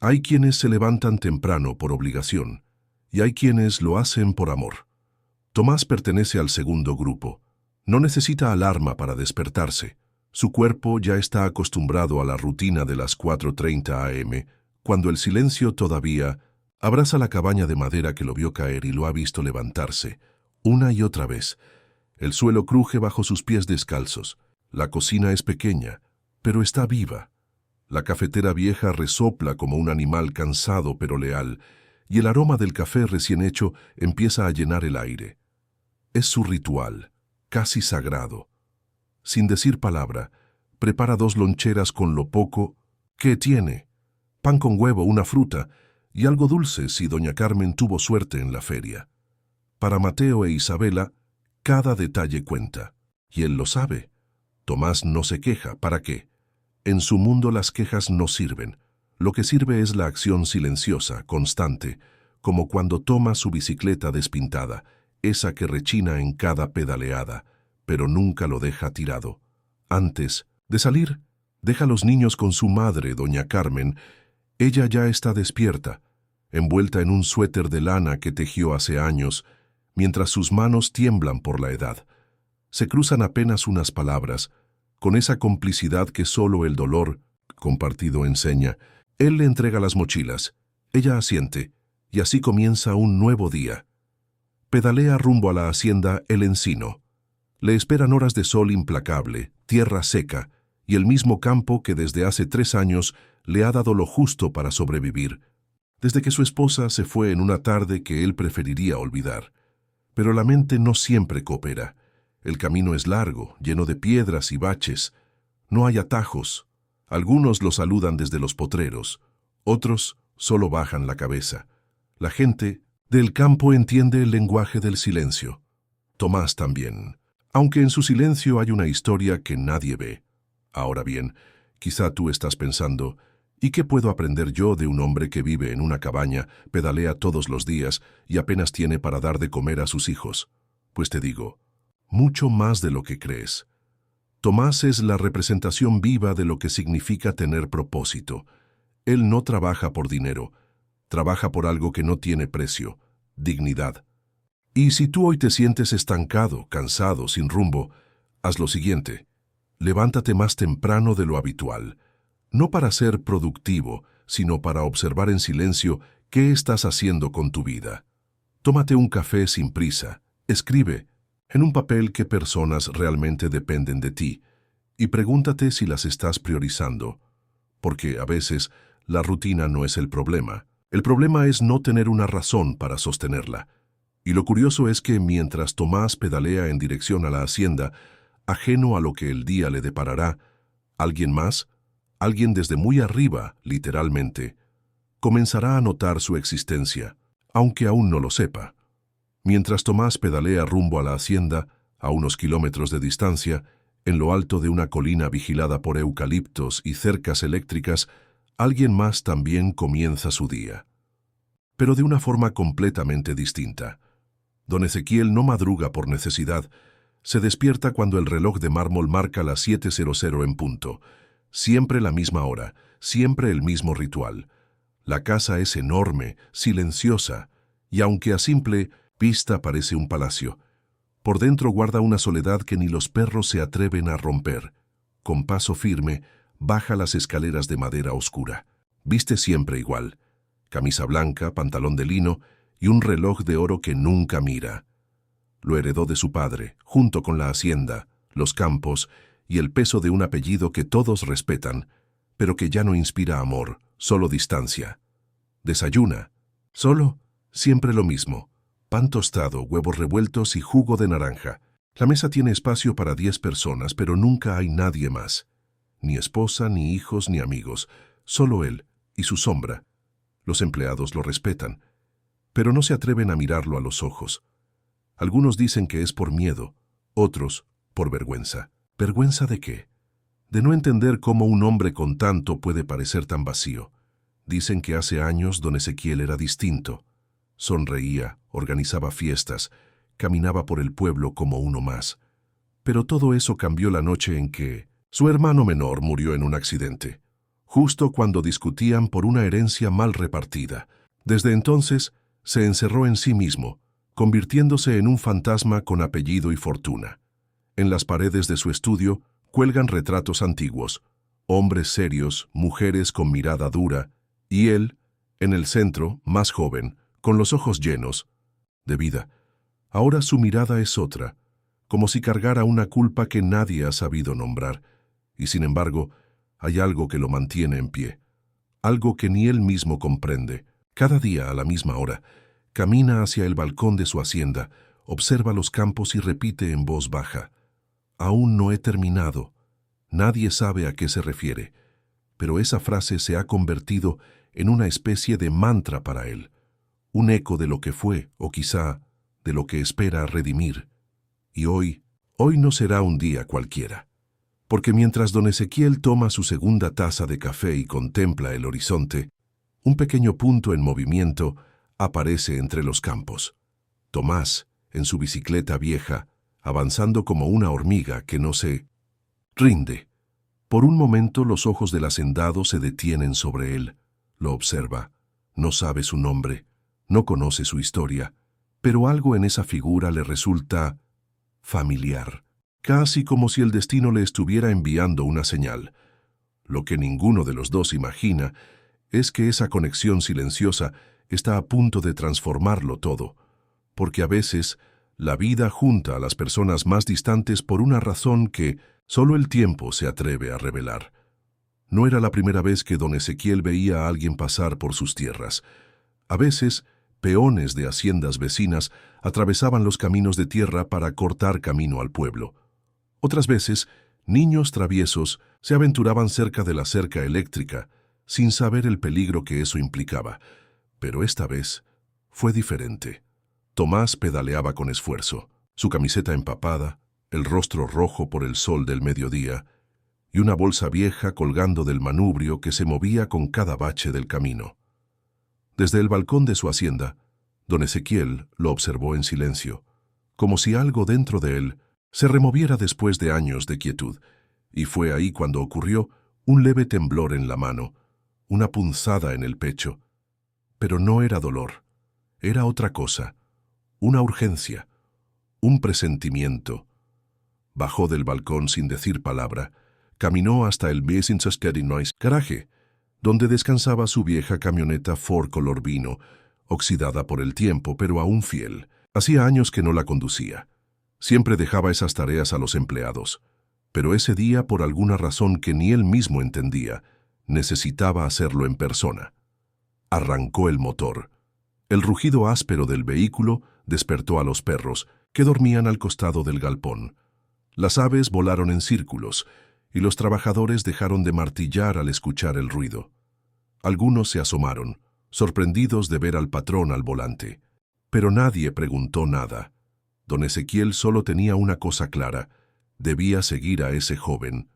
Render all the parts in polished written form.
Hay quienes se levantan temprano por obligación, y hay quienes lo hacen por amor. Tomás pertenece al segundo grupo. No necesita alarma para despertarse. Su cuerpo ya está acostumbrado a la rutina de las 4:30 a.m., cuando el silencio todavía abraza la cabaña de madera que lo vio caer y lo ha visto levantarse, una y otra vez. El suelo cruje bajo sus pies descalzos. La cocina es pequeña, pero está viva. La cafetera vieja resopla como un animal cansado pero leal, y el aroma del café recién hecho empieza a llenar el aire. Es su ritual, casi sagrado. Sin decir palabra, prepara 2 loncheras con lo poco que tiene: pan con huevo, una fruta y algo dulce si doña Carmen tuvo suerte en la feria. Para Mateo e Isabela, cada detalle cuenta, y él lo sabe. Tomás no se queja. ¿Para qué? En su mundo las quejas no sirven. Lo que sirve es la acción silenciosa, constante, como cuando toma su bicicleta despintada, esa que rechina en cada pedaleada, pero nunca lo deja tirado. Antes de salir, deja a los niños con su madre, doña Carmen. Ella ya está despierta, envuelta en un suéter de lana que tejió hace años, mientras sus manos tiemblan por la edad. Se cruzan apenas unas palabras, con esa complicidad que solo el dolor compartido enseña. Él le entrega las mochilas, ella asiente, y así comienza un nuevo día. Pedalea rumbo a la hacienda El Encino. Le esperan horas de sol implacable, tierra seca, y el mismo campo que desde hace 3 años le ha dado lo justo para sobrevivir, desde que su esposa se fue en una tarde que él preferiría olvidar. Pero la mente no siempre coopera. El camino es largo, lleno de piedras y baches. No hay atajos. Algunos lo saludan desde los potreros, otros solo bajan la cabeza. La gente del campo entiende el lenguaje del silencio. Tomás también, aunque en su silencio hay una historia que nadie ve. Ahora bien, quizá tú estás pensando, ¿y qué puedo aprender yo de un hombre que vive en una cabaña, pedalea todos los días y apenas tiene para dar de comer a sus hijos? Pues te digo, mucho más de lo que crees. Tomás es la representación viva de lo que significa tener propósito. Él no trabaja por dinero, trabaja por algo que no tiene precio: dignidad. Y si tú hoy te sientes estancado, cansado, sin rumbo, haz lo siguiente: levántate más temprano de lo habitual, no para ser productivo, sino para observar en silencio qué estás haciendo con tu vida. Tómate un café sin prisa, escribe en un papel qué personas realmente dependen de ti y pregúntate si las estás priorizando, porque a veces la rutina no es el problema. El problema es no tener una razón para sostenerla. Y lo curioso es que mientras Tomás pedalea en dirección a la hacienda, ajeno a lo que el día le deparará, alguien más, alguien desde muy arriba, literalmente, comenzará a notar su existencia, aunque aún no lo sepa. Mientras Tomás pedalea rumbo a la hacienda, a unos kilómetros de distancia, en lo alto de una colina vigilada por eucaliptos y cercas eléctricas, alguien más también comienza su día. Pero de una forma completamente distinta. Don Ezequiel no madruga por necesidad. Se despierta cuando el reloj de mármol marca las 7:00 en punto. Siempre la misma hora, siempre el mismo ritual. La casa es enorme, silenciosa, y aunque a simple vista parece un palacio, por dentro guarda una soledad que ni los perros se atreven a romper. Con paso firme, baja las escaleras de madera oscura. Viste siempre igual: camisa blanca, pantalón de lino y un reloj de oro que nunca mira. Lo heredó de su padre, junto con la hacienda, los campos y el peso de un apellido que todos respetan, pero que ya no inspira amor, solo distancia. Desayuna. Solo, siempre lo mismo: pan tostado, huevos revueltos y jugo de naranja. La mesa tiene espacio para 10 personas, pero nunca hay nadie más. Ni esposa, ni hijos, ni amigos. Solo él y su sombra. Los empleados lo respetan, pero no se atreven a mirarlo a los ojos. Algunos dicen que es por miedo, otros por vergüenza. ¿Vergüenza de qué? De no entender cómo un hombre con tanto puede parecer tan vacío. Dicen que hace años don Ezequiel era distinto. Sonreía, organizaba fiestas, caminaba por el pueblo como uno más. Pero todo eso cambió la noche en que su hermano menor murió en un accidente. justo cuando discutían por una herencia mal repartida. Desde entonces, se encerró en sí mismo, convirtiéndose en un fantasma con apellido y fortuna. En las paredes de su estudio cuelgan retratos antiguos, hombres serios, mujeres con mirada dura, y él, en el centro, más joven, con los ojos llenos de vida. Ahora su mirada es otra, como si cargara una culpa que nadie ha sabido nombrar, y sin embargo, hay algo que lo mantiene en pie, algo que ni él mismo comprende. Cada día, a la misma hora, camina hacia el balcón de su hacienda, observa los campos y repite en voz baja: «Aún no he terminado». Nadie sabe a qué se refiere, pero esa frase se ha convertido en una especie de mantra para él, un eco de lo que fue, o quizá de lo que espera redimir. Y hoy no será un día cualquiera, porque mientras don Ezequiel toma su segunda taza de café y contempla el horizonte, un pequeño punto en movimiento aparece entre los campos. Tomás, en su bicicleta vieja, avanzando como una hormiga que no se rinde. Por un momento los ojos del hacendado se detienen sobre él. Lo observa. No sabe su nombre, no conoce su historia, pero algo en esa figura le resulta familiar, casi como si el destino le estuviera enviando una señal. Lo que ninguno de los dos imagina es que esa conexión silenciosa está a punto de transformarlo todo, porque a veces la vida junta a las personas más distantes por una razón que solo el tiempo se atreve a revelar. No era la primera vez que don Ezequiel veía a alguien pasar por sus tierras. A veces, peones de haciendas vecinas atravesaban los caminos de tierra para cortar camino al pueblo. Otras veces, niños traviesos se aventuraban cerca de la cerca eléctrica, sin saber el peligro que eso implicaba. Pero esta vez fue diferente. Tomás pedaleaba con esfuerzo, su camiseta empapada, el rostro rojo por el sol del mediodía, y una bolsa vieja colgando del manubrio que se movía con cada bache del camino. Desde el balcón de su hacienda, don Ezequiel lo observó en silencio, como si algo dentro de él se removiera después de años de quietud, y fue ahí cuando ocurrió un leve temblor en la mano, una punzada en el pecho. Pero no era dolor, era otra cosa, una urgencia, un presentimiento. Bajó del balcón sin decir palabra, caminó hasta el garaje, donde descansaba su vieja camioneta Ford color vino, oxidada por el tiempo, pero aún fiel. Hacía años que no la conducía. Siempre dejaba esas tareas a los empleados. Pero ese día, por alguna razón que ni él mismo entendía, necesitaba hacerlo en persona. Arrancó el motor. El rugido áspero del vehículo despertó a los perros, que dormían al costado del galpón. Las aves volaron en círculos, y los trabajadores dejaron de martillar al escuchar el ruido. Algunos se asomaron, sorprendidos de ver al patrón al volante. Pero nadie preguntó nada. Don Ezequiel solo tenía una cosa clara: debía seguir a ese joven.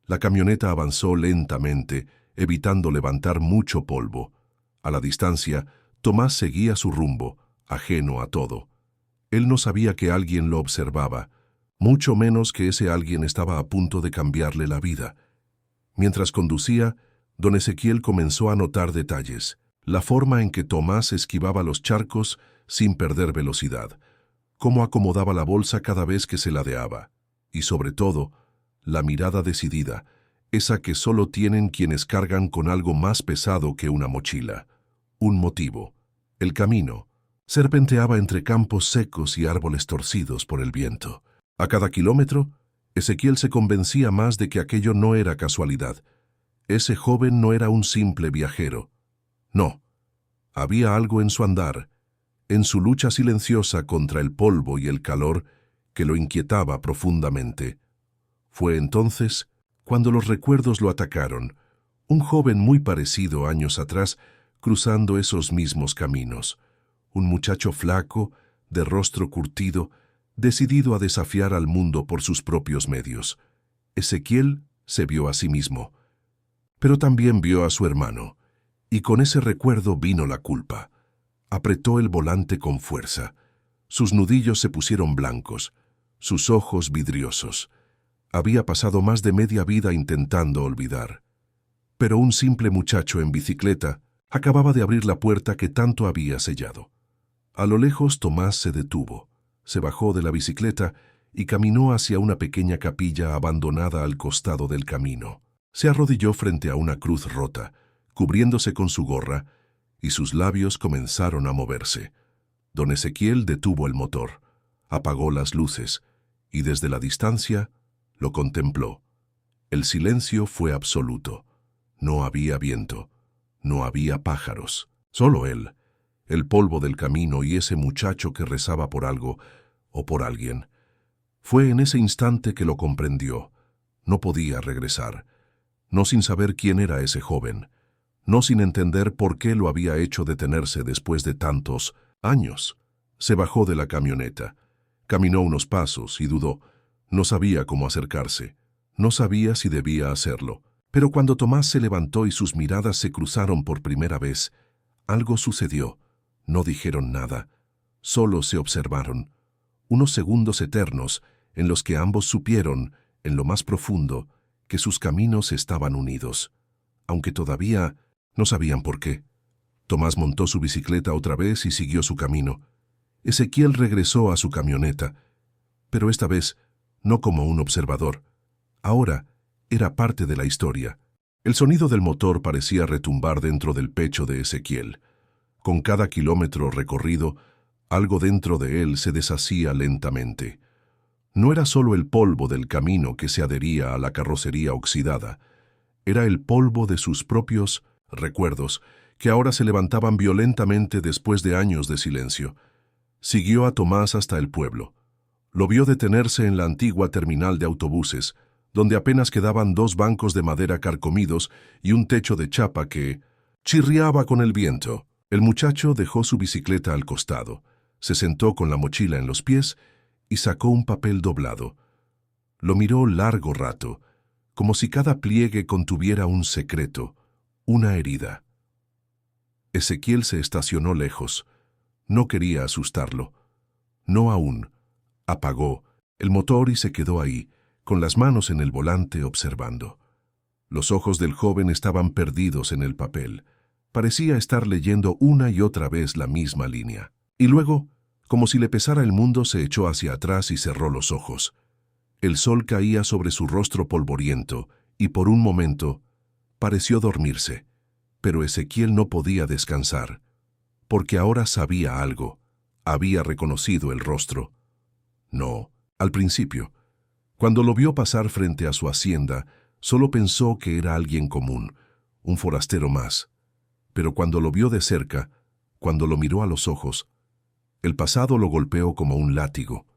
La camioneta avanzó lentamente, evitando levantar mucho polvo. A la distancia, Tomás seguía su rumbo, ajeno a todo. Él no sabía que alguien lo observaba, mucho menos que ese alguien estaba a punto de cambiarle la vida. Mientras conducía, don Ezequiel comenzó a notar detalles: la forma en que Tomás esquivaba los charcos sin perder velocidad, cómo acomodaba la bolsa cada vez que se ladeaba, y sobre todo, la mirada decidida, esa que solo tienen quienes cargan con algo más pesado que una mochila. Un motivo: el camino. Serpenteaba entre campos secos y árboles torcidos por el viento. A cada kilómetro, Ezequiel se convencía más de que aquello no era casualidad. Ese joven no era un simple viajero. No, había algo en su andar, en su lucha silenciosa contra el polvo y el calor, que lo inquietaba profundamente. Fue entonces cuando los recuerdos lo atacaron, un joven muy parecido años atrás, cruzando esos mismos caminos. Un muchacho flaco, de rostro curtido, decidido a desafiar al mundo por sus propios medios. Ezequiel se vio a sí mismo, pero también vio a su hermano, y con ese recuerdo vino la culpa. Apretó el volante con fuerza. Sus nudillos se pusieron blancos, sus ojos vidriosos. Había pasado más de media vida intentando olvidar. Pero un simple muchacho en bicicleta acababa de abrir la puerta que tanto había sellado. A lo lejos Tomás se detuvo, se bajó de la bicicleta y caminó hacia una pequeña capilla abandonada al costado del camino. Se arrodilló frente a una cruz rota, cubriéndose con su gorra, y sus labios comenzaron a moverse. Don Ezequiel detuvo el motor, apagó las luces, y desde la distancia lo contempló. El silencio fue absoluto. No había viento, no había pájaros, solo él, el polvo del camino y ese muchacho que rezaba por algo o por alguien. Fue en ese instante que lo comprendió. No podía regresar, no sin saber quién era ese joven, no sin entender por qué lo había hecho detenerse después de tantos años. Se bajó de la camioneta, caminó unos pasos y dudó. No sabía cómo acercarse, no sabía si debía hacerlo. Pero cuando Tomás se levantó y sus miradas se cruzaron por primera vez, algo sucedió. No dijeron nada, solo se observaron. Unos segundos eternos en los que ambos supieron, en lo más profundo, que sus caminos estaban unidos, aunque todavía no sabían por qué. Tomás montó su bicicleta otra vez y siguió su camino. Ezequiel regresó a su camioneta, pero esta vez no como un observador. Ahora era parte de la historia. El sonido del motor parecía retumbar dentro del pecho de Ezequiel. Con cada kilómetro recorrido, algo dentro de él se deshacía lentamente. No era solo el polvo del camino que se adhería a la carrocería oxidada, era el polvo de sus propios recuerdos, que ahora se levantaban violentamente después de años de silencio. Siguió a Tomás hasta el pueblo. Lo vio detenerse en la antigua terminal de autobuses, donde apenas quedaban 2 bancos de madera carcomidos y un techo de chapa que chirriaba con el viento. El muchacho dejó su bicicleta al costado, se sentó con la mochila en los pies y sacó un papel doblado. Lo miró largo rato, como si cada pliegue contuviera un secreto, una herida. Ezequiel se estacionó lejos. No quería asustarlo. No aún. Apagó el motor y se quedó ahí, con las manos en el volante observando. Los ojos del joven estaban perdidos en el papel. Parecía estar leyendo una y otra vez la misma línea. Y luego, como si le pesara el mundo, se echó hacia atrás y cerró los ojos. El sol caía sobre su rostro polvoriento y por un momento pareció dormirse. Pero Ezequiel no podía descansar, porque ahora sabía algo. Había reconocido el rostro. No, al principio. Cuando lo vio pasar frente a su hacienda, solo pensó que era alguien común, un forastero más. Pero cuando lo vio de cerca, cuando lo miró a los ojos, el pasado lo golpeó como un látigo.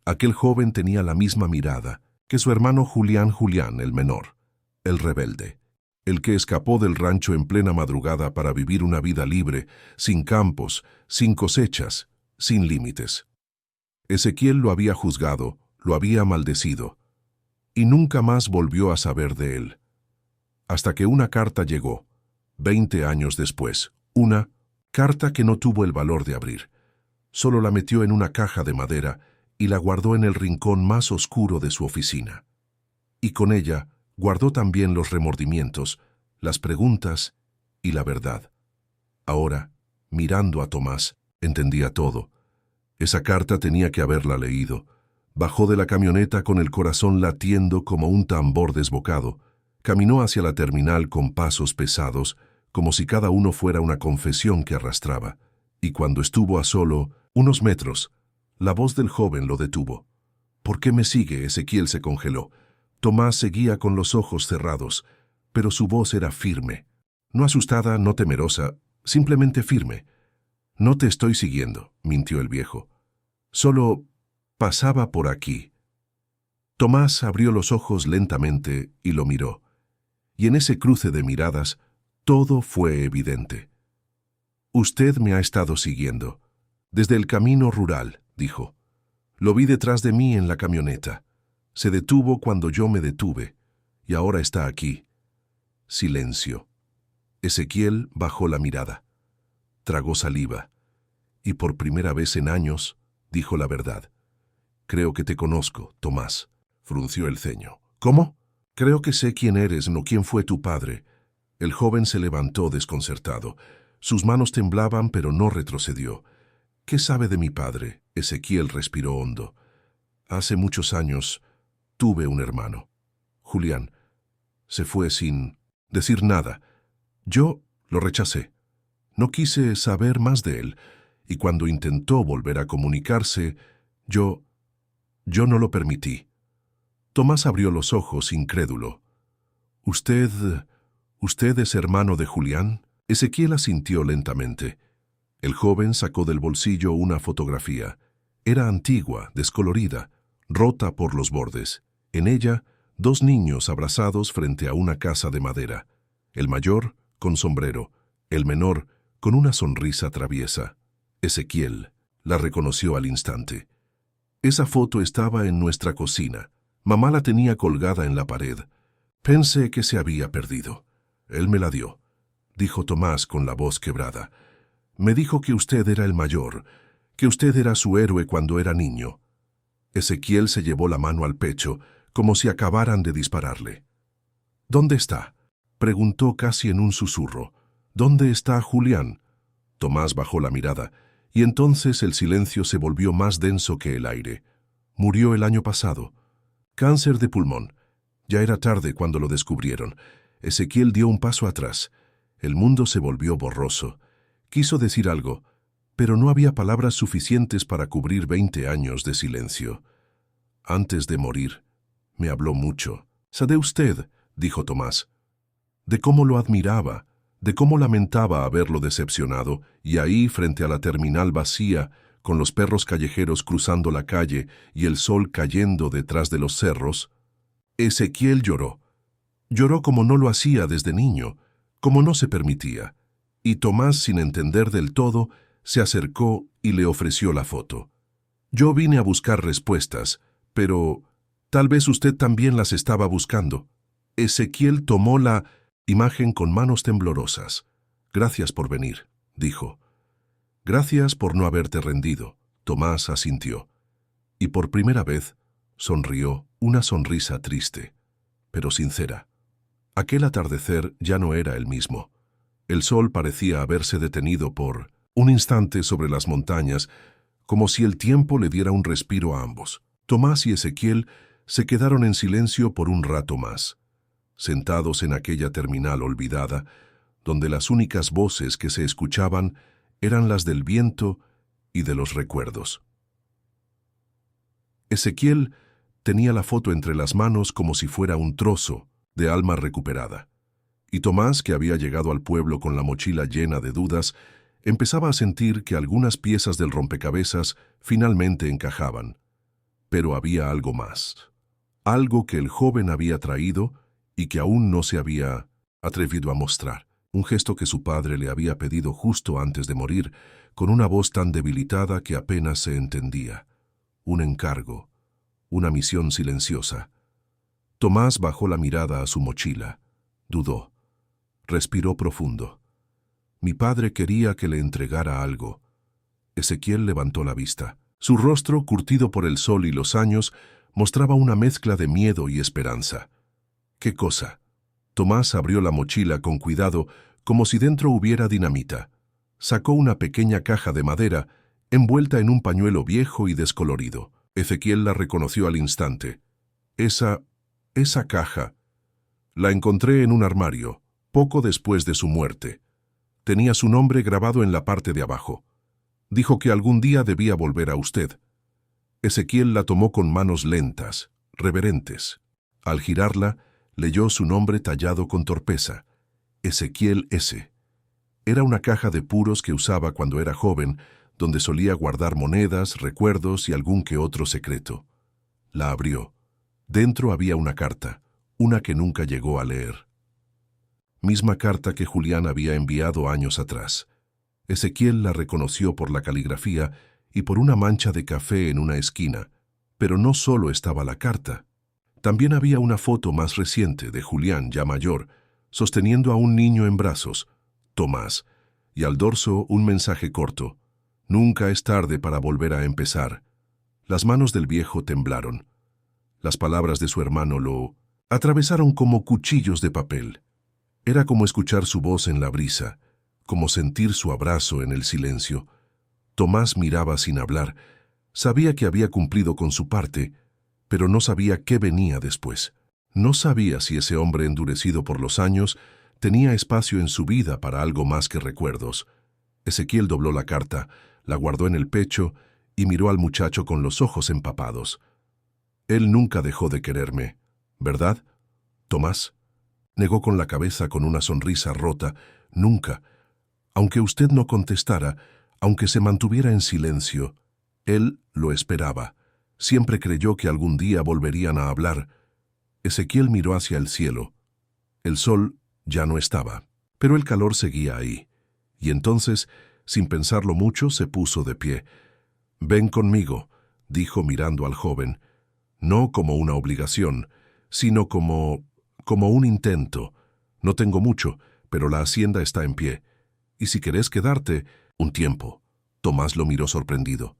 Aquel joven tenía la misma mirada que su hermano Julián, el menor, el rebelde, el que escapó del rancho en plena madrugada para vivir una vida libre, sin campos, sin cosechas, sin límites. Ezequiel lo había juzgado, lo había maldecido, y nunca más volvió a saber de él. Hasta que una carta llegó, 20 años después, una carta que no tuvo el valor de abrir. Solo la metió en una caja de madera y la guardó en el rincón más oscuro de su oficina. Y con ella guardó también los remordimientos, las preguntas y la verdad. Ahora, mirando a Tomás, entendía todo. Esa carta tenía que haberla leído. Bajó de la camioneta con el corazón latiendo como un tambor desbocado. Caminó hacia la terminal con pasos pesados, como si cada uno fuera una confesión que arrastraba. Y cuando estuvo a solo unos metros, la voz del joven lo detuvo. ¿Por qué me sigue? Ezequiel se congeló. Tomás seguía con los ojos cerrados, pero su voz era firme. No asustada, no temerosa, simplemente firme. No te estoy siguiendo, mintió el viejo. Solo pasaba por aquí. Tomás abrió los ojos lentamente y lo miró. Y en ese cruce de miradas, todo fue evidente. Usted me ha estado siguiendo. Desde el camino rural, dijo. Lo vi detrás de mí en la camioneta. Se detuvo cuando yo me detuve, y ahora está aquí. Silencio. Ezequiel bajó la mirada. Tragó saliva. Y por primera vez en años, dijo la verdad. Creo que te conozco, Tomás. Frunció el ceño. ¿Cómo? Creo que sé quién eres, no quién fue tu padre. El joven se levantó desconcertado. Sus manos temblaban, pero no retrocedió. ¿Qué sabe de mi padre? Ezequiel respiró hondo. Hace muchos años tuve un hermano. Julián. Se fue sin decir nada. Yo lo rechacé. No quise saber más de él, y cuando intentó volver a comunicarse, yo no lo permití. Tomás abrió los ojos, incrédulo. ¿Usted es hermano de Julián? Ezequiel asintió lentamente. El joven sacó del bolsillo una fotografía. Era antigua, descolorida, rota por los bordes. En ella, 2 niños abrazados frente a una casa de madera. El mayor, con sombrero. El menor, con una sonrisa traviesa. Ezequiel la reconoció al instante. Esa foto estaba en nuestra cocina. Mamá la tenía colgada en la pared. Pensé que se había perdido. Él me la dio, dijo Tomás con la voz quebrada. Me dijo que usted era el mayor, que usted era su héroe cuando era niño. Ezequiel se llevó la mano al pecho, como si acabaran de dispararle. ¿Dónde está?, preguntó casi en un susurro. ¿Dónde está Julián? Tomás bajó la mirada, y entonces el silencio se volvió más denso que el aire. Murió el año pasado. Cáncer de pulmón. Ya era tarde cuando lo descubrieron. Ezequiel dio un paso atrás. El mundo se volvió borroso. Quiso decir algo, pero no había palabras suficientes para cubrir 20 años de silencio. Antes de morir, me habló mucho. «¿Sabe usted?», dijo Tomás, «de cómo lo admiraba, de cómo lamentaba haberlo decepcionado, y ahí, frente a la terminal vacía, con los perros callejeros cruzando la calle y el sol cayendo detrás de los cerros». Ezequiel lloró. Lloró como no lo hacía desde niño, como no se permitía. Y Tomás, sin entender del todo, se acercó y le ofreció la foto. «Yo vine a buscar respuestas, pero tal vez usted también las estaba buscando». Ezequiel tomó la imagen con manos temblorosas. «Gracias por venir», dijo. «Gracias por no haberte rendido», Tomás asintió. Y por primera vez sonrió, una sonrisa triste, pero sincera. Aquel atardecer ya no era el mismo. El sol parecía haberse detenido por un instante sobre las montañas, como si el tiempo le diera un respiro a ambos. Tomás y Ezequiel se quedaron en silencio por un rato más, sentados en aquella terminal olvidada, donde las únicas voces que se escuchaban eran las del viento y de los recuerdos. Ezequiel tenía la foto entre las manos como si fuera un trozo de alma recuperada. Y Tomás, que había llegado al pueblo con la mochila llena de dudas, empezaba a sentir que algunas piezas del rompecabezas finalmente encajaban. Pero había algo más. Algo que el joven había traído y que aún no se había atrevido a mostrar. Un gesto que su padre le había pedido justo antes de morir, con una voz tan debilitada que apenas se entendía. Un encargo, una misión silenciosa. Tomás bajó la mirada a su mochila. Dudó. Respiró profundo. Mi padre quería que le entregara algo. Ezequiel levantó la vista. Su rostro, curtido por el sol y los años, mostraba una mezcla de miedo y esperanza. ¿Qué cosa? Tomás abrió la mochila con cuidado, como si dentro hubiera dinamita. Sacó una pequeña caja de madera, envuelta en un pañuelo viejo y descolorido. Ezequiel la reconoció al instante. Esa caja. La encontré en un armario, poco después de su muerte. Tenía su nombre grabado en la parte de abajo. Dijo que algún día debía volver a usted. Ezequiel la tomó con manos lentas, reverentes. Al girarla, leyó su nombre tallado con torpeza. Ezequiel S. Era una caja de puros que usaba cuando era joven, donde solía guardar monedas, recuerdos y algún que otro secreto. La abrió. Dentro había una carta, una que nunca llegó a leer. Misma carta que Julián había enviado años atrás. Ezequiel la reconoció por la caligrafía y por una mancha de café en una esquina, pero no solo estaba la carta. También había una foto más reciente de Julián, ya mayor, sosteniendo a un niño en brazos, Tomás, y al dorso un mensaje corto. Nunca es tarde para volver a empezar. Las manos del viejo temblaron. Las palabras de su hermano lo atravesaron como cuchillos de papel. Era como escuchar su voz en la brisa, como sentir su abrazo en el silencio. Tomás miraba sin hablar. Sabía que había cumplido con su parte, pero no sabía qué venía después. No sabía si ese hombre endurecido por los años tenía espacio en su vida para algo más que recuerdos. Ezequiel dobló la carta, la guardó en el pecho y miró al muchacho con los ojos empapados. Él nunca dejó de quererme, ¿verdad, Tomás? Negó con la cabeza con una sonrisa rota. Nunca. Aunque usted no contestara, aunque se mantuviera en silencio, él lo esperaba. Siempre creyó que algún día volverían a hablar. Ezequiel miró hacia el cielo. El sol ya no estaba, pero el calor seguía ahí. Y entonces, sin pensarlo mucho, se puso de pie. «Ven conmigo», dijo mirando al joven, no como una obligación, sino como un intento. No tengo mucho, pero la hacienda está en pie. Y si querés quedarte un tiempo. Tomás lo miró sorprendido.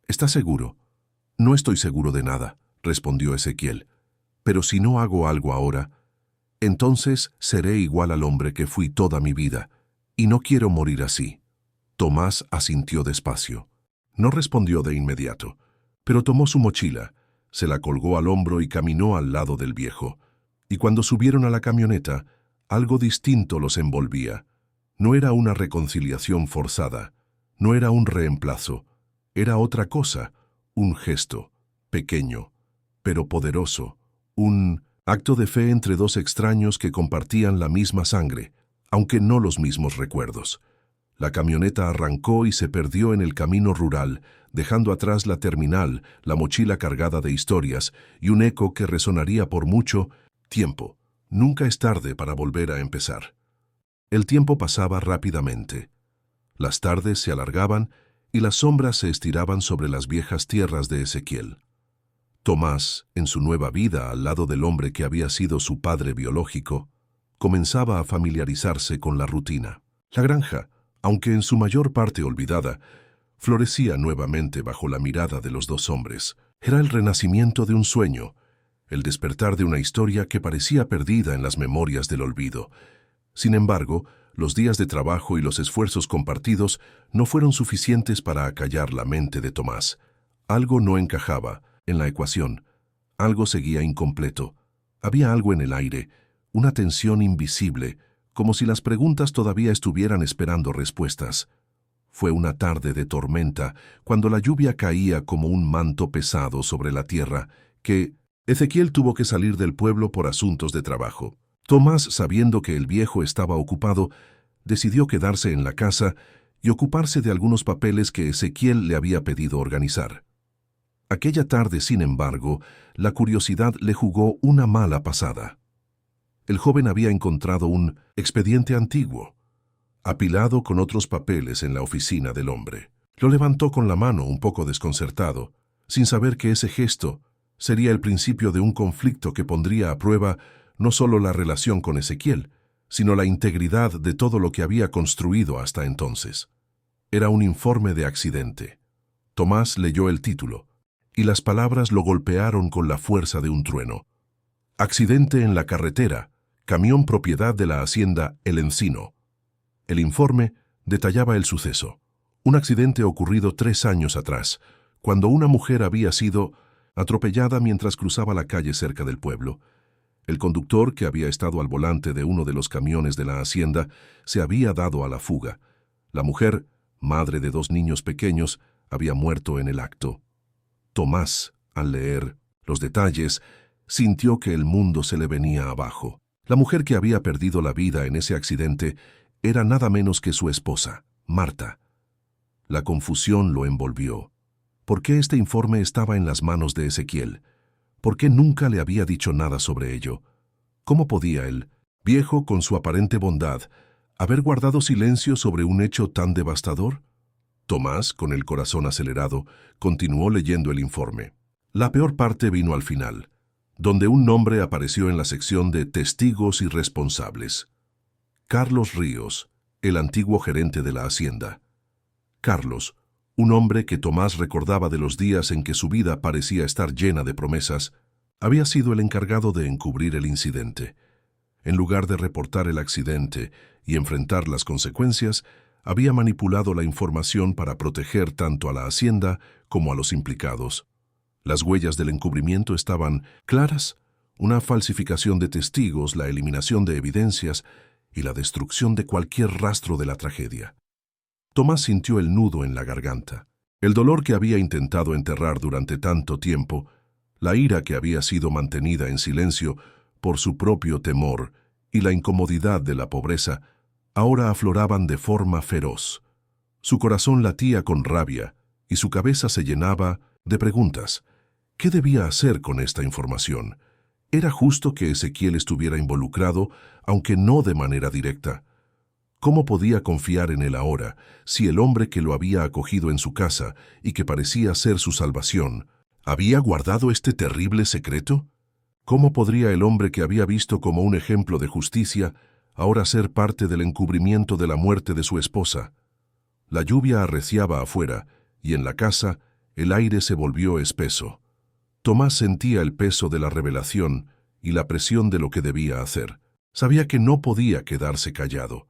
¿Estás seguro? No estoy seguro de nada, respondió Ezequiel. Pero si no hago algo ahora, entonces seré igual al hombre que fui toda mi vida, y no quiero morir así. Tomás asintió despacio. No respondió de inmediato, pero tomó su mochila, se la colgó al hombro y caminó al lado del viejo. Y cuando subieron a la camioneta, algo distinto los envolvía. No era una reconciliación forzada, no era un reemplazo, era otra cosa, un gesto, pequeño, pero poderoso, un acto de fe entre dos extraños que compartían la misma sangre, aunque no los mismos recuerdos. La camioneta arrancó y se perdió en el camino rural, dejando atrás la terminal, la mochila cargada de historias y un eco que resonaría por mucho tiempo. Nunca es tarde para volver a empezar. El tiempo pasaba rápidamente. Las tardes se alargaban y las sombras se estiraban sobre las viejas tierras de Ezequiel. Tomás, en su nueva vida al lado del hombre que había sido su padre biológico, comenzaba a familiarizarse con la rutina. La granja, aunque en su mayor parte olvidada, florecía nuevamente bajo la mirada de los dos hombres. Era el renacimiento de un sueño, el despertar de una historia que parecía perdida en las memorias del olvido. Sin embargo, los días de trabajo y los esfuerzos compartidos no fueron suficientes para acallar la mente de Tomás. Algo no encajaba en la ecuación, algo seguía incompleto. Había algo en el aire, una tensión invisible, como si las preguntas todavía estuvieran esperando respuestas. Fue una tarde de tormenta, cuando la lluvia caía como un manto pesado sobre la tierra, que Ezequiel tuvo que salir del pueblo por asuntos de trabajo. Tomás, sabiendo que el viejo estaba ocupado, decidió quedarse en la casa y ocuparse de algunos papeles que Ezequiel le había pedido organizar. Aquella tarde, sin embargo, la curiosidad le jugó una mala pasada. El joven había encontrado un expediente antiguo, apilado con otros papeles en la oficina del hombre. Lo levantó con la mano un poco desconcertado, sin saber que ese gesto sería el principio de un conflicto que pondría a prueba no solo la relación con Ezequiel, sino la integridad de todo lo que había construido hasta entonces. Era un informe de accidente. Tomás leyó el título, y las palabras lo golpearon con la fuerza de un trueno. Accidente en la carretera, camión propiedad de la hacienda El Encino. El informe detallaba el suceso. Un accidente ocurrido 3 años atrás, cuando una mujer había sido atropellada mientras cruzaba la calle cerca del pueblo. El conductor, que había estado al volante de uno de los camiones de la hacienda, se había dado a la fuga. La mujer, madre de 2 niños pequeños, había muerto en el acto. Tomás, al leer los detalles, sintió que el mundo se le venía abajo. La mujer que había perdido la vida en ese accidente era nada menos que su esposa, Marta. La confusión lo envolvió. ¿Por qué este informe estaba en las manos de Ezequiel? ¿Por qué nunca le había dicho nada sobre ello? ¿Cómo podía el viejo, con su aparente bondad, haber guardado silencio sobre un hecho tan devastador? Tomás, con el corazón acelerado, continuó leyendo el informe. La peor parte vino al final, donde un nombre apareció en la sección de testigos y responsables. Carlos Ríos, el antiguo gerente de la hacienda. Carlos, un hombre que Tomás recordaba de los días en que su vida parecía estar llena de promesas, había sido el encargado de encubrir el incidente. En lugar de reportar el accidente y enfrentar las consecuencias, había manipulado la información para proteger tanto a la hacienda como a los implicados. Las huellas del encubrimiento estaban claras: una falsificación de testigos, la eliminación de evidencias y la destrucción de cualquier rastro de la tragedia. Tomás sintió el nudo en la garganta. El dolor que había intentado enterrar durante tanto tiempo, la ira que había sido mantenida en silencio por su propio temor y la incomodidad de la pobreza, ahora afloraban de forma feroz. Su corazón latía con rabia y su cabeza se llenaba de preguntas. ¿Qué debía hacer con esta información? ¿Era justo que Ezequiel estuviera involucrado, aunque no de manera directa? ¿Cómo podía confiar en él ahora, si el hombre que lo había acogido en su casa y que parecía ser su salvación, había guardado este terrible secreto? ¿Cómo podría el hombre que había visto como un ejemplo de justicia ahora ser parte del encubrimiento de la muerte de su esposa? La lluvia arreciaba afuera y en la casa el aire se volvió espeso. Tomás sentía el peso de la revelación y la presión de lo que debía hacer. Sabía que no podía quedarse callado.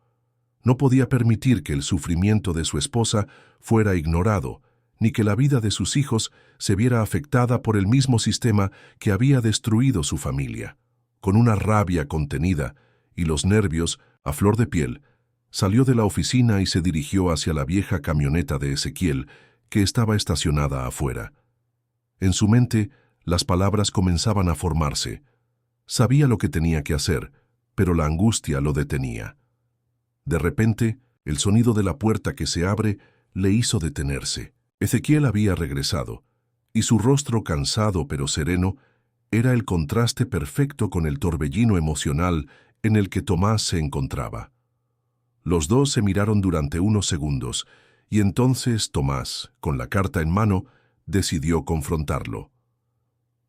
No podía permitir que el sufrimiento de su esposa fuera ignorado, ni que la vida de sus hijos se viera afectada por el mismo sistema que había destruido su familia. Con una rabia contenida y los nervios a flor de piel, salió de la oficina y se dirigió hacia la vieja camioneta de Ezequiel, que estaba estacionada afuera. En su mente, las palabras comenzaban a formarse. Sabía lo que tenía que hacer, pero la angustia lo detenía. De repente, el sonido de la puerta que se abre le hizo detenerse. Ezequiel había regresado, y su rostro cansado pero sereno era el contraste perfecto con el torbellino emocional en el que Tomás se encontraba. Los dos se miraron durante unos segundos, y entonces Tomás, con la carta en mano, decidió confrontarlo.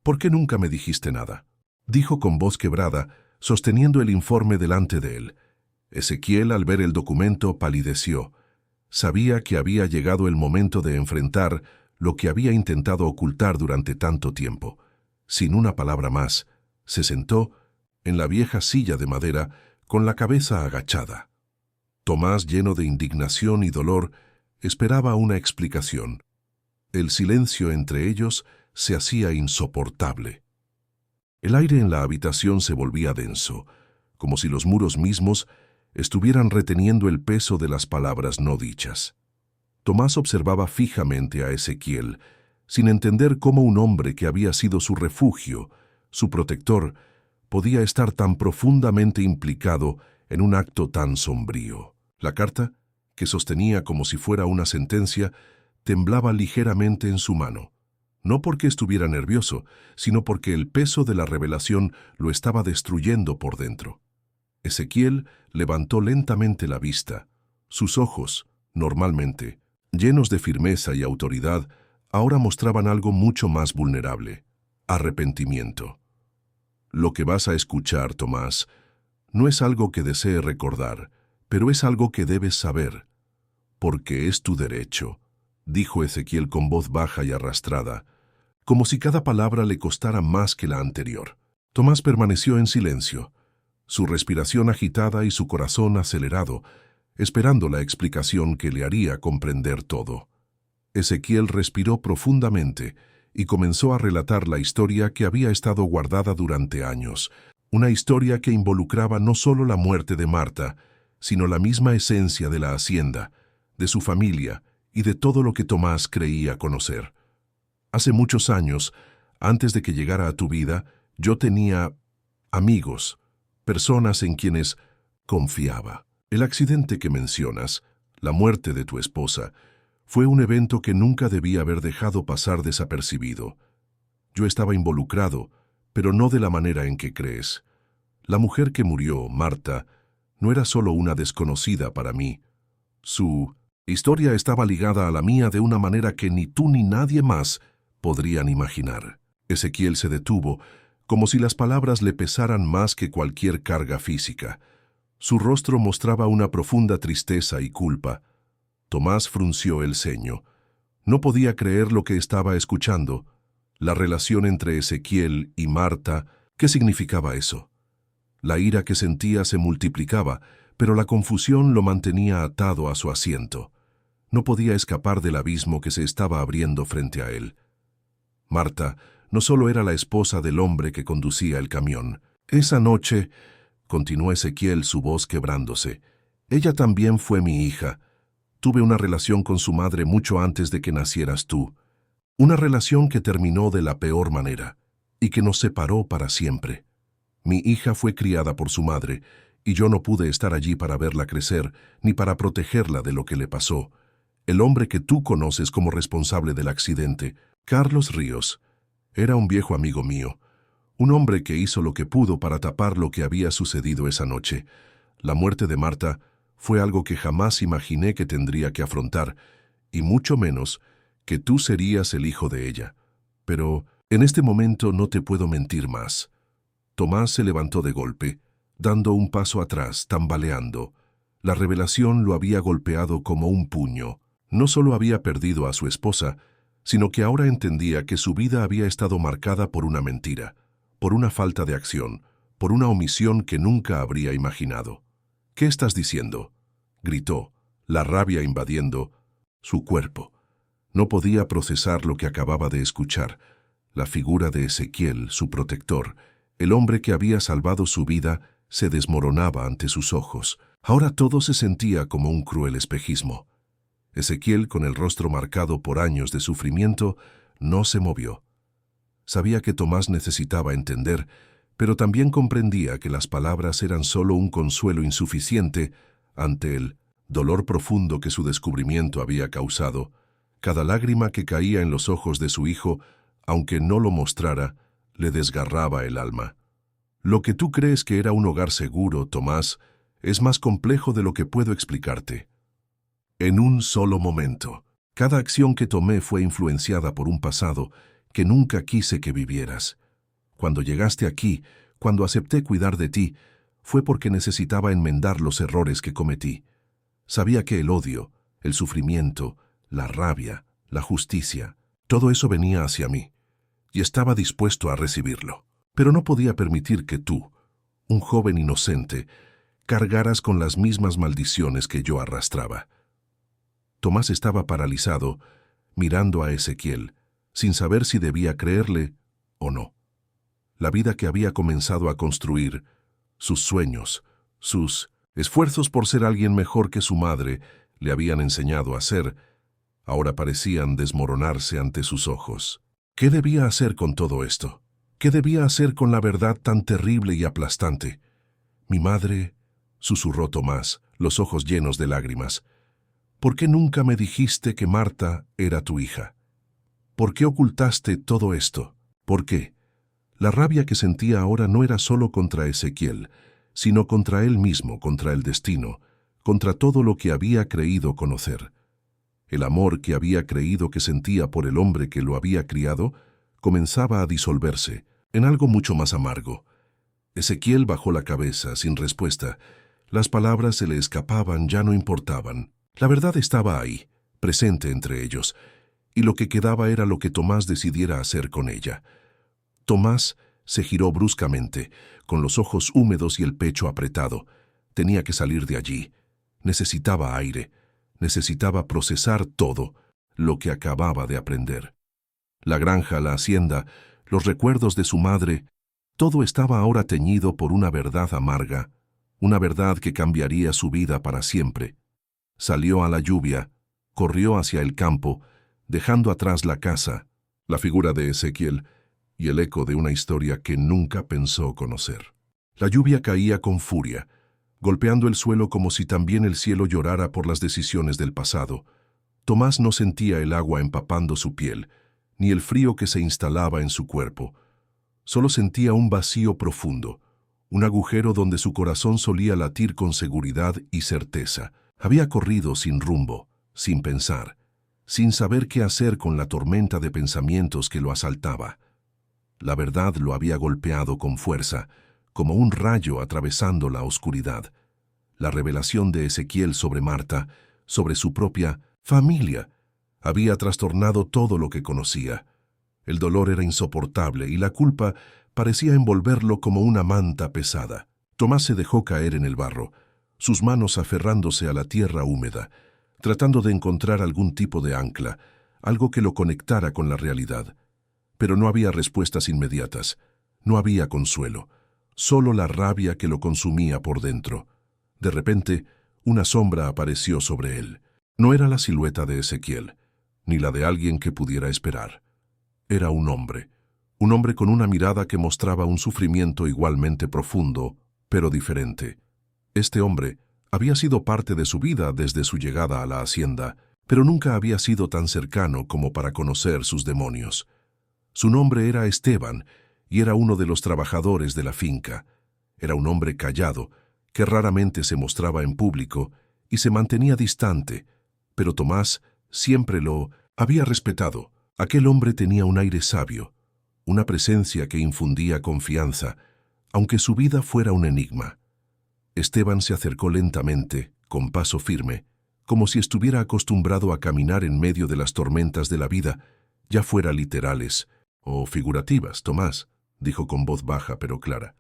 «¿Por qué nunca me dijiste nada?», dijo con voz quebrada, sosteniendo el informe delante de él. Ezequiel, al ver el documento, palideció. Sabía que había llegado el momento de enfrentar lo que había intentado ocultar durante tanto tiempo. Sin una palabra más, se sentó en la vieja silla de madera con la cabeza agachada. Tomás, lleno de indignación y dolor, esperaba una explicación. El silencio entre ellos se hacía insoportable. El aire en la habitación se volvía denso, como si los muros mismos estuvieran reteniendo el peso de las palabras no dichas. Tomás observaba fijamente a Ezequiel, sin entender cómo un hombre que había sido su refugio, su protector, podía estar tan profundamente implicado en un acto tan sombrío. La carta, que sostenía como si fuera una sentencia, temblaba ligeramente en su mano. No porque estuviera nervioso, sino porque el peso de la revelación lo estaba destruyendo por dentro. Ezequiel levantó lentamente la vista. Sus ojos, normalmente llenos de firmeza y autoridad, ahora mostraban algo mucho más vulnerable: arrepentimiento. Lo que vas a escuchar, Tomás, no es algo que desee recordar, pero es algo que debes saber. Porque es tu derecho, dijo Ezequiel con voz baja y arrastrada, como si cada palabra le costara más que la anterior. Tomás permaneció en silencio, su respiración agitada y su corazón acelerado, esperando la explicación que le haría comprender todo. Ezequiel respiró profundamente y comenzó a relatar la historia que había estado guardada durante años, una historia que involucraba no solo la muerte de Marta, sino la misma esencia de la hacienda, de su familia y de todo lo que Tomás creía conocer. Hace muchos años, antes de que llegara a tu vida, yo tenía amigos, personas en quienes confiaba. El accidente que mencionas, la muerte de tu esposa, fue un evento que nunca debía haber dejado pasar desapercibido. Yo estaba involucrado, pero no de la manera en que crees. La mujer que murió, Marta, no era solo una desconocida para mí. Su historia estaba ligada a la mía de una manera que ni tú ni nadie más podrían imaginar. Ezequiel se detuvo, como si las palabras le pesaran más que cualquier carga física. Su rostro mostraba una profunda tristeza y culpa. Tomás frunció el ceño. No podía creer lo que estaba escuchando. La relación entre Ezequiel y Marta, ¿qué significaba eso? La ira que sentía se multiplicaba, pero la confusión lo mantenía atado a su asiento. No podía escapar del abismo que se estaba abriendo frente a él. Marta no solo era la esposa del hombre que conducía el camión. Esa noche, continuó Ezequiel, su voz quebrándose, ella también fue mi hija. Tuve una relación con su madre mucho antes de que nacieras tú. Una relación que terminó de la peor manera y que nos separó para siempre. Mi hija fue criada por su madre y yo no pude estar allí para verla crecer ni para protegerla de lo que le pasó. El hombre que tú conoces como responsable del accidente, Carlos Ríos, era un viejo amigo mío, un hombre que hizo lo que pudo para tapar lo que había sucedido esa noche. La muerte de Marta fue algo que jamás imaginé que tendría que afrontar, y mucho menos que tú serías el hijo de ella. Pero en este momento no te puedo mentir más. Tomás se levantó de golpe, dando un paso atrás, tambaleando. La revelación lo había golpeado como un puño. No solo había perdido a su esposa, sino que ahora entendía que su vida había estado marcada por una mentira, por una falta de acción, por una omisión que nunca habría imaginado. ¿Qué estás diciendo?, gritó, la rabia invadiendo su cuerpo. No podía procesar lo que acababa de escuchar. La figura de Ezequiel, su protector, el hombre que había salvado su vida, se desmoronaba ante sus ojos. Ahora todo se sentía como un cruel espejismo. Ezequiel, con el rostro marcado por años de sufrimiento, no se movió. Sabía que Tomás necesitaba entender, pero también comprendía que las palabras eran solo un consuelo insuficiente ante el dolor profundo que su descubrimiento había causado. Cada lágrima que caía en los ojos de su hijo, aunque no lo mostrara, le desgarraba el alma. Lo que tú crees que era un hogar seguro, Tomás, es más complejo de lo que puedo explicarte. En un solo momento, cada acción que tomé fue influenciada por un pasado que nunca quise que vivieras. Cuando llegaste aquí, cuando acepté cuidar de ti, fue porque necesitaba enmendar los errores que cometí. Sabía que el odio, el sufrimiento, la rabia, la justicia, todo eso venía hacia mí, y estaba dispuesto a recibirlo. Pero no podía permitir que tú, un joven inocente, cargaras con las mismas maldiciones que yo arrastraba. Tomás estaba paralizado, mirando a Ezequiel, sin saber si debía creerle o no. La vida que había comenzado a construir, sus sueños, sus esfuerzos por ser alguien mejor que su madre le habían enseñado a ser, ahora parecían desmoronarse ante sus ojos. ¿Qué debía hacer con todo esto? ¿Qué debía hacer con la verdad tan terrible y aplastante? Mi madre, susurró Tomás, los ojos llenos de lágrimas. ¿Por qué nunca me dijiste que Marta era tu hija? ¿Por qué ocultaste todo esto? ¿Por qué? La rabia que sentía ahora no era solo contra Ezequiel, sino contra él mismo, contra el destino, contra todo lo que había creído conocer. El amor que había creído que sentía por el hombre que lo había criado comenzaba a disolverse en algo mucho más amargo. Ezequiel bajó la cabeza, sin respuesta. Las palabras se le escapaban, ya no importaban. La verdad estaba ahí, presente entre ellos, y lo que quedaba era lo que Tomás decidiera hacer con ella. Tomás se giró bruscamente, con los ojos húmedos y el pecho apretado. Tenía que salir de allí. Necesitaba aire. Necesitaba procesar todo lo que acababa de aprender. La granja, la hacienda, los recuerdos de su madre, todo estaba ahora teñido por una verdad amarga, una verdad que cambiaría su vida para siempre. Salió a la lluvia, corrió hacia el campo, dejando atrás la casa, la figura de Ezequiel y el eco de una historia que nunca pensó conocer. La lluvia caía con furia, golpeando el suelo como si también el cielo llorara por las decisiones del pasado. Tomás no sentía el agua empapando su piel, ni el frío que se instalaba en su cuerpo. Solo sentía un vacío profundo, un agujero donde su corazón solía latir con seguridad y certeza. Había corrido sin rumbo, sin pensar, sin saber qué hacer con la tormenta de pensamientos que lo asaltaba. La verdad lo había golpeado con fuerza, como un rayo atravesando la oscuridad. La revelación de Ezequiel sobre Marta, sobre su propia familia, había trastornado todo lo que conocía. El dolor era insoportable y la culpa parecía envolverlo como una manta pesada. Tomás se dejó caer en el barro, sus manos aferrándose a la tierra húmeda, tratando de encontrar algún tipo de ancla, algo que lo conectara con la realidad. Pero no había respuestas inmediatas, no había consuelo, solo la rabia que lo consumía por dentro. De repente, una sombra apareció sobre él. No era la silueta de Ezequiel, ni la de alguien que pudiera esperar. Era un hombre con una mirada que mostraba un sufrimiento igualmente profundo, pero diferente. Este hombre había sido parte de su vida desde su llegada a la hacienda, pero nunca había sido tan cercano como para conocer sus demonios. Su nombre era Esteban, y era uno de los trabajadores de la finca. Era un hombre callado, que raramente se mostraba en público y se mantenía distante, pero Tomás siempre lo había respetado. Aquel hombre tenía un aire sabio, una presencia que infundía confianza, aunque su vida fuera un enigma. Esteban se acercó lentamente, con paso firme, como si estuviera acostumbrado a caminar en medio de las tormentas de la vida, ya fuera literales o figurativas. Tomás, dijo con voz baja pero clara,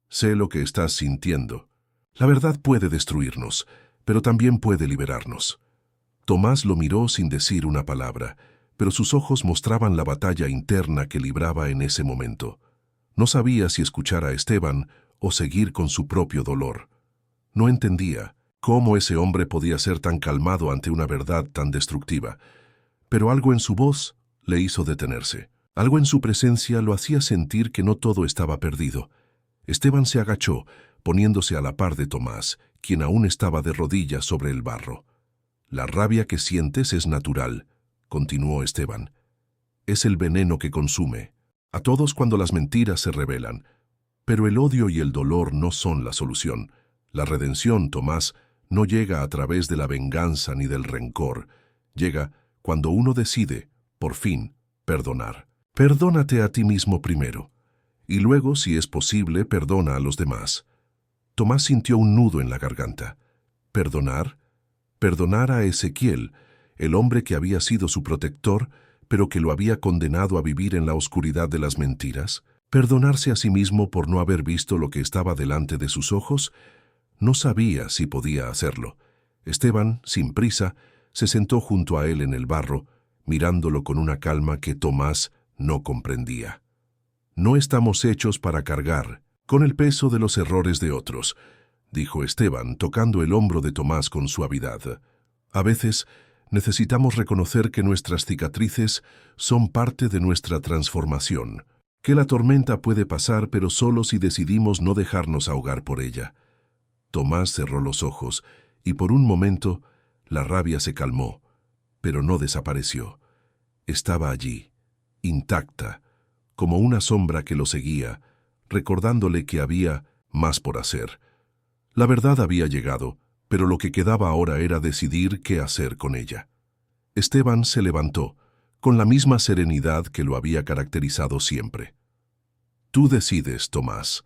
sé lo que estás sintiendo. La verdad puede destruirnos, pero también puede liberarnos. Tomás lo miró sin decir una palabra, pero sus ojos mostraban la batalla interna que libraba en ese momento. No sabía si escuchar a Esteban o seguir con su propio dolor. No entendía cómo ese hombre podía ser tan calmado ante una verdad tan destructiva, pero algo en su voz le hizo detenerse. Algo en su presencia lo hacía sentir que no todo estaba perdido. Esteban se agachó, poniéndose a la par de Tomás, quien aún estaba de rodillas sobre el barro. La rabia que sientes es natural, continuó Esteban. Es el veneno que consume a todos cuando las mentiras se revelan. Pero el odio y el dolor no son la solución. La redención, Tomás, no llega a través de la venganza ni del rencor. Llega cuando uno decide, por fin, perdonar. Perdónate a ti mismo primero, y luego, si es posible, perdona a los demás. Tomás sintió un nudo en la garganta. ¿Perdonar? Perdonar a Ezequiel, el hombre que había sido su protector, pero que lo había condenado a vivir en la oscuridad de las mentiras. Perdonarse a sí mismo por no haber visto lo que estaba delante de sus ojos. No sabía si podía hacerlo. Esteban, sin prisa, se sentó junto a él en el barro, mirándolo con una calma que Tomás no comprendía. No estamos hechos para cargar con el peso de los errores de otros, dijo Esteban, tocando el hombro de Tomás con suavidad. A veces necesitamos reconocer que nuestras cicatrices son parte de nuestra transformación, que la tormenta puede pasar, pero solo si decidimos no dejarnos ahogar por ella. Tomás cerró los ojos y por un momento la rabia se calmó, pero no desapareció. Estaba allí, intacta, como una sombra que lo seguía, recordándole que había más por hacer. La verdad había llegado, pero lo que quedaba ahora era decidir qué hacer con ella. Esteban se levantó, con la misma serenidad que lo había caracterizado siempre. Tú decides, Tomás.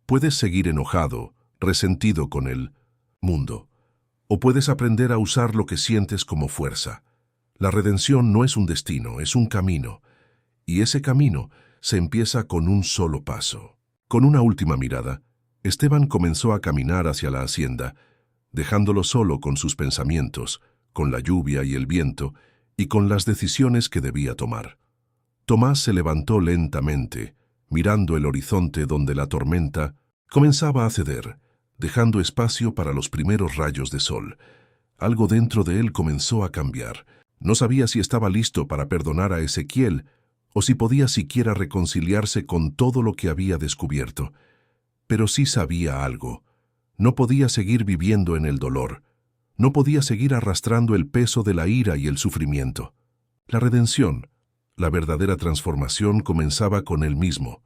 Puedes seguir enojado, resentido con el mundo, o puedes aprender a usar lo que sientes como fuerza. La redención no es un destino, es un camino, y ese camino se empieza con un solo paso. Con una última mirada, Esteban comenzó a caminar hacia la hacienda, dejándolo solo con sus pensamientos, con la lluvia y el viento, y con las decisiones que debía tomar. Tomás se levantó lentamente, mirando el horizonte donde la tormenta comenzaba a ceder, dejando espacio para los primeros rayos de sol. Algo dentro de él comenzó a cambiar. No sabía si estaba listo para perdonar a Ezequiel o si podía siquiera reconciliarse con todo lo que había descubierto. Pero sí sabía algo. No podía seguir viviendo en el dolor. No podía seguir arrastrando el peso de la ira y el sufrimiento. La redención, la verdadera transformación, comenzaba con él mismo.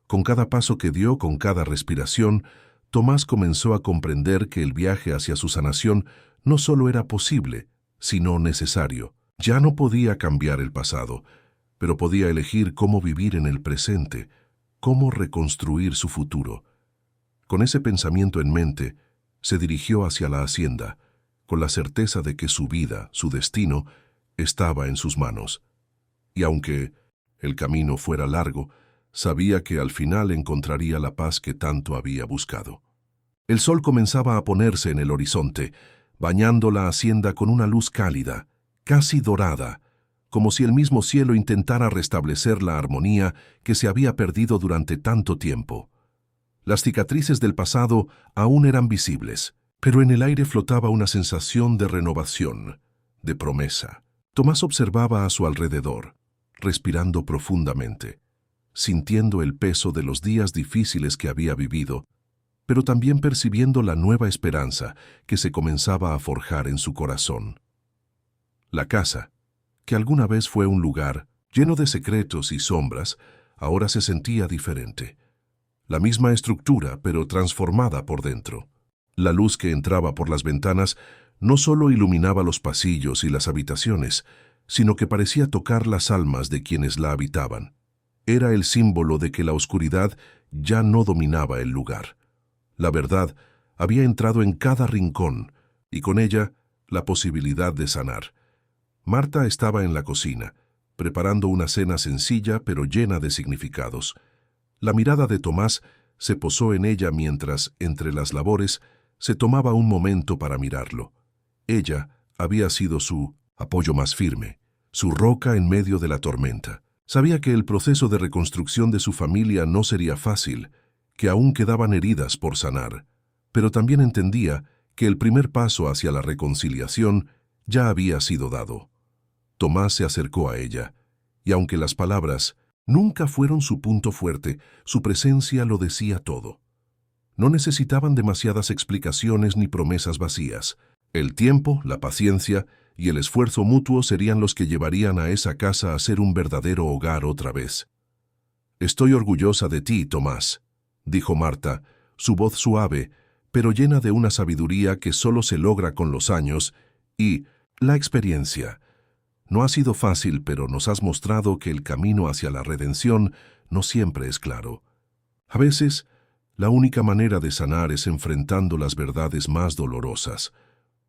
Con cada paso que dio, con cada respiración, Tomás comenzó a comprender que el viaje hacia su sanación no solo era posible, sino necesario. Ya no podía cambiar el pasado, pero podía elegir cómo vivir en el presente, cómo reconstruir su futuro. Con ese pensamiento en mente, se dirigió hacia la hacienda, con la certeza de que su vida, su destino, estaba en sus manos. Y aunque el camino fuera largo, sabía que al final encontraría la paz que tanto había buscado. El sol comenzaba a ponerse en el horizonte, bañando la hacienda con una luz cálida, casi dorada, como si el mismo cielo intentara restablecer la armonía que se había perdido durante tanto tiempo. Las cicatrices del pasado aún eran visibles, pero en el aire flotaba una sensación de renovación, de promesa. Tomás observaba a su alrededor, respirando profundamente, sintiendo el peso de los días difíciles que había vivido, pero también percibiendo la nueva esperanza que se comenzaba a forjar en su corazón. La casa, que alguna vez fue un lugar lleno de secretos y sombras, ahora se sentía diferente. La misma estructura, pero transformada por dentro. La luz que entraba por las ventanas no solo iluminaba los pasillos y las habitaciones, sino que parecía tocar las almas de quienes la habitaban. Era el símbolo de que la oscuridad ya no dominaba el lugar. La verdad había entrado en cada rincón, y con ella la posibilidad de sanar. Marta estaba en la cocina, preparando una cena sencilla pero llena de significados. La mirada de Tomás se posó en ella mientras, entre las labores, se tomaba un momento para mirarlo. Ella había sido su apoyo más firme, su roca en medio de la tormenta. Sabía que el proceso de reconstrucción de su familia no sería fácil, que aún quedaban heridas por sanar, pero también entendía que el primer paso hacia la reconciliación ya había sido dado. Tomás se acercó a ella, y aunque las palabras nunca fueron su punto fuerte, su presencia lo decía todo. No necesitaban demasiadas explicaciones ni promesas vacías. El tiempo, la paciencia y el esfuerzo mutuo serían los que llevarían a esa casa a ser un verdadero hogar otra vez. «Estoy orgullosa de ti, Tomás», dijo Marta, su voz suave, pero llena de una sabiduría que solo se logra con los años y la experiencia. No ha sido fácil, pero nos has mostrado que el camino hacia la redención no siempre es claro. A veces, la única manera de sanar es enfrentando las verdades más dolorosas.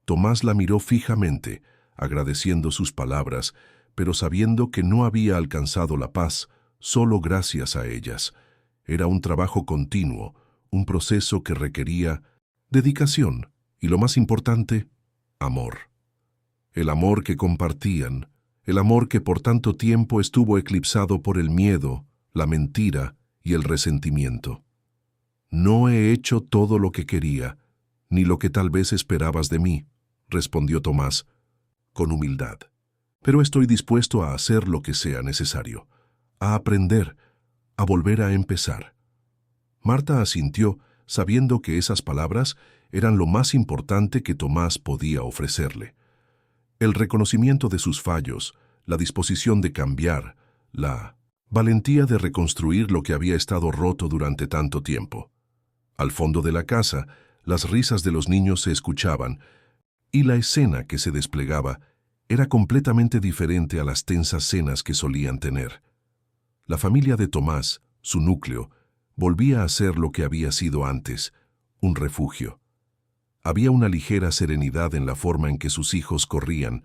Tomás la miró fijamente, agradeciendo sus palabras, pero sabiendo que no había alcanzado la paz solo gracias a ellas. Era un trabajo continuo, un proceso que requería dedicación y, lo más importante, amor. El amor que compartían, el amor que por tanto tiempo estuvo eclipsado por el miedo, la mentira y el resentimiento. «No he hecho todo lo que quería, ni lo que tal vez esperabas de mí», respondió Tomás, con humildad. «Pero estoy dispuesto a hacer lo que sea necesario, a aprender, a volver a empezar». Marta asintió, sabiendo que esas palabras eran lo más importante que Tomás podía ofrecerle. El reconocimiento de sus fallos, la disposición de cambiar, la valentía de reconstruir lo que había estado roto durante tanto tiempo. Al fondo de la casa, las risas de los niños se escuchaban, y la escena que se desplegaba era completamente diferente a las tensas cenas que solían tener. La familia de Tomás, su núcleo, volvía a ser lo que había sido antes, un refugio. Había una ligera serenidad en la forma en que sus hijos corrían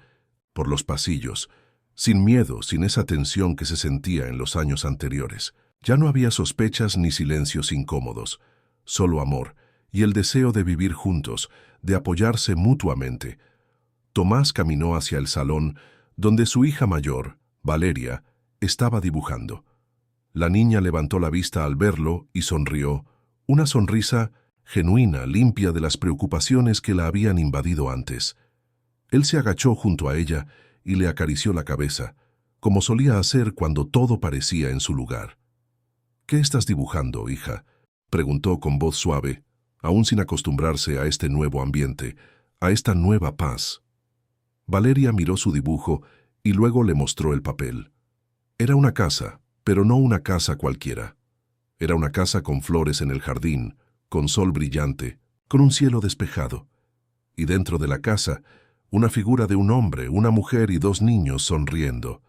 por los pasillos, sin miedo, sin esa tensión que se sentía en los años anteriores. Ya no había sospechas ni silencios incómodos, solo amor y el deseo de vivir juntos, de apoyarse mutuamente. Tomás caminó hacia el salón, donde su hija mayor, Valeria, estaba dibujando. La niña levantó la vista al verlo y sonrió, una sonrisa genuina, limpia de las preocupaciones que la habían invadido antes. Él se agachó junto a ella y le acarició la cabeza, como solía hacer cuando todo parecía en su lugar. «¿Qué estás dibujando, hija?», preguntó con voz suave, aún sin acostumbrarse a este nuevo ambiente, a esta nueva paz. Valeria miró su dibujo y luego le mostró el papel. Era una casa, pero no una casa cualquiera. Era una casa con flores en el jardín, con sol brillante, con un cielo despejado. Y dentro de la casa, una figura de un hombre, una mujer y 2 niños sonriendo.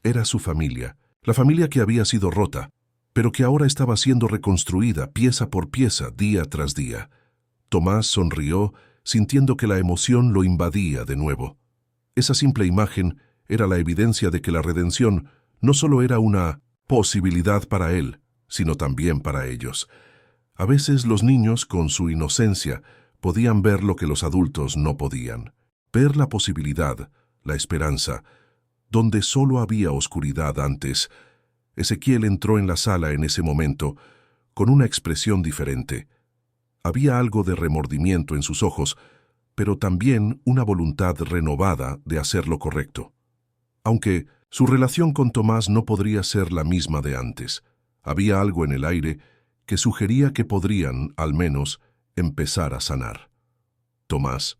Era su familia, la familia que había sido rota, pero que ahora estaba siendo reconstruida pieza por pieza, día tras día. Tomás sonrió, sintiendo que la emoción lo invadía de nuevo. Esa simple imagen era la evidencia de que la redención no solo era una posibilidad para él, sino también para ellos. A veces los niños, con su inocencia, podían ver lo que los adultos no podían. Ver la posibilidad, la esperanza, donde solo había oscuridad antes. Ezequiel entró en la sala en ese momento, con una expresión diferente. Había algo de remordimiento en sus ojos, pero también una voluntad renovada de hacer lo correcto. Aunque su relación con Tomás no podría ser la misma de antes, había algo en el aire que sugería que podrían, al menos, empezar a sanar. «Tomás»,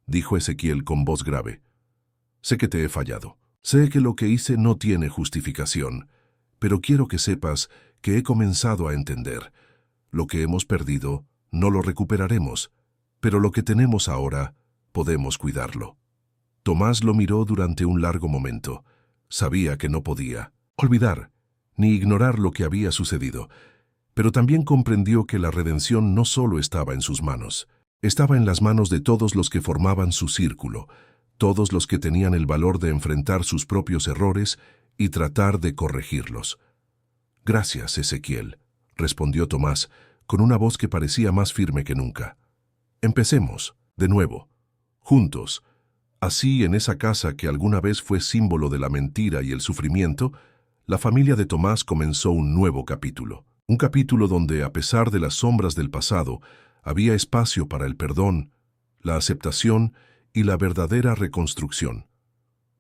dijo Ezequiel con voz grave, «sé que te he fallado. Sé que lo que hice no tiene justificación, pero quiero que sepas que he comenzado a entender. Lo que hemos perdido no lo recuperaremos, pero lo que tenemos ahora podemos cuidarlo». Tomás lo miró durante un largo momento. Sabía que no podía olvidar ni ignorar lo que había sucedido, pero también comprendió que la redención no solo estaba en sus manos, estaba en las manos de todos los que formaban su círculo, todos los que tenían el valor de enfrentar sus propios errores y tratar de corregirlos. «Gracias, Ezequiel», respondió Tomás, con una voz que parecía más firme que nunca. «Empecemos, de nuevo, juntos». Así, en esa casa que alguna vez fue símbolo de la mentira y el sufrimiento, la familia de Tomás comenzó un nuevo capítulo. Un capítulo donde, a pesar de las sombras del pasado, había espacio para el perdón, la aceptación y la verdadera reconstrucción.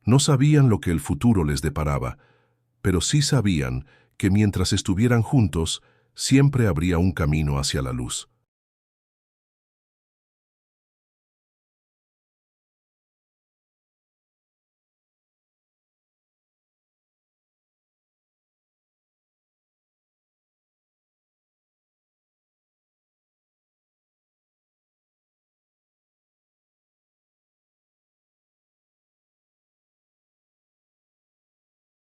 No sabían lo que el futuro les deparaba, pero sí sabían que mientras estuvieran juntos, siempre habría un camino hacia la luz.